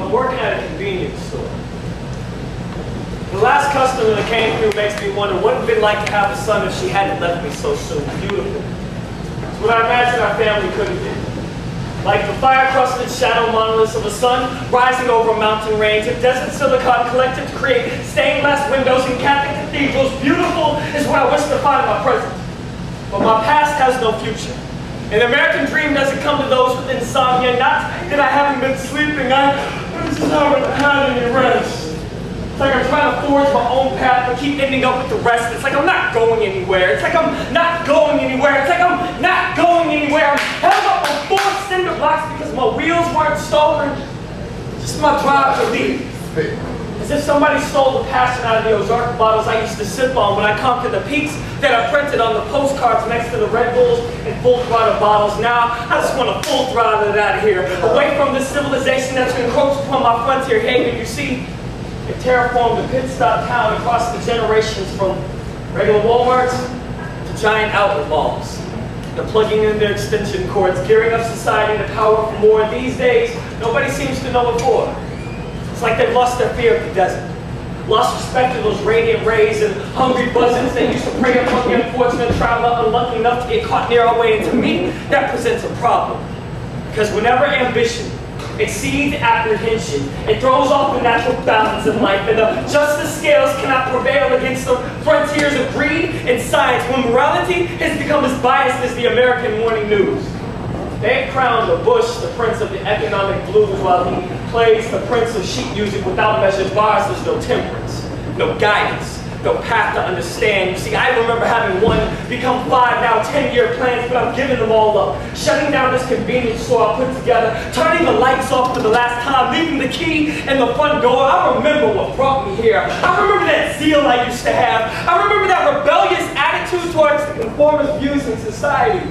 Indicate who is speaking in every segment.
Speaker 1: I'm working at a convenience store. The last customer that came through makes me wonder what it would have been like to have a son if she hadn't left me so soon. Beautiful. It's what I imagine our family could have been. Like the fire-crusted shadow monoliths of a sun rising over a mountain range, if desert silicon collected to create stained glass windows in Catholic cathedrals, beautiful is what I wish to find my present. But my past has no future. An American dream doesn't come to those with insomnia. Not that I haven't been sleeping, I just haven't had any rest. It's like I'm trying to forge my own path, but keep ending up with the rest. It's like I'm not going anywhere. It's like I'm not going anywhere. It's like I'm not going anywhere. I'm held up on 4 cinder blocks because my wheels weren't stolen. Just my drive to leave. As if somebody stole the passion out of the Ozark bottles I used to sip on when I conquered the peaks that I printed on the postcards next to the Red Bulls and full throttle bottles. Now, I just want to full throttle it out of here, away from this civilization that's encroached upon my frontier haven. You see, it terraformed a pit stop town across the generations from regular Walmarts to giant outlet malls. They're plugging in their extension cords, gearing up society to power for more. These days, nobody seems to know what for. It's like they've lost their fear of the desert, lost respect to those radiant rays and hungry buzzards that used to prey upon the unfortunate traveler unlucky enough to get caught near our way. And to me, that presents a problem. Because whenever ambition exceeds apprehension, it throws off the natural balance of life, and the justice scales cannot prevail against the frontiers of greed and science when morality has become as biased as the American morning news. They have crowned Bush the prince of the economic blues while he plays the prince of sheet music without measured bars. There's no temperance, no guidance, no path to understand. You see, I remember having 1 become 5, now 10-year plans, but I'm giving them all up. Shutting down this convenience store I put together, turning the lights off for the last time, leaving the key in the front door. I remember what brought me here. I remember that zeal I used to have. I remember that rebellious attitude towards the conformist views in society.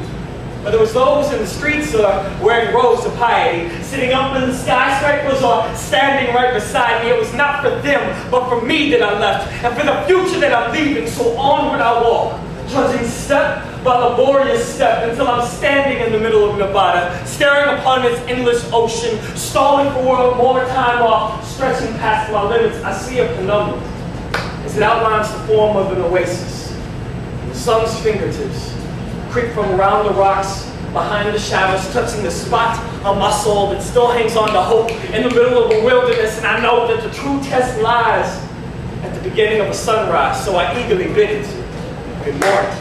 Speaker 1: Whether it was those in the streets or wearing robes of piety, sitting up in the skyscrapers or standing right beside me, it was not for them, but for me that I left, and for the future that I'm leaving. So onward I walk, trudging step by laborious step, until I'm standing in the middle of Nevada, staring upon its endless ocean, stalling for more time off, stretching past my limits. I see a penumbra as it outlines the form of an oasis. The sun's fingertips creep from around the rocks, behind the shadows, touching the spot on my soul that still hangs on to hope in the middle of a wilderness. And I know that the true test lies at the beginning of a sunrise, so I eagerly bid it good morning.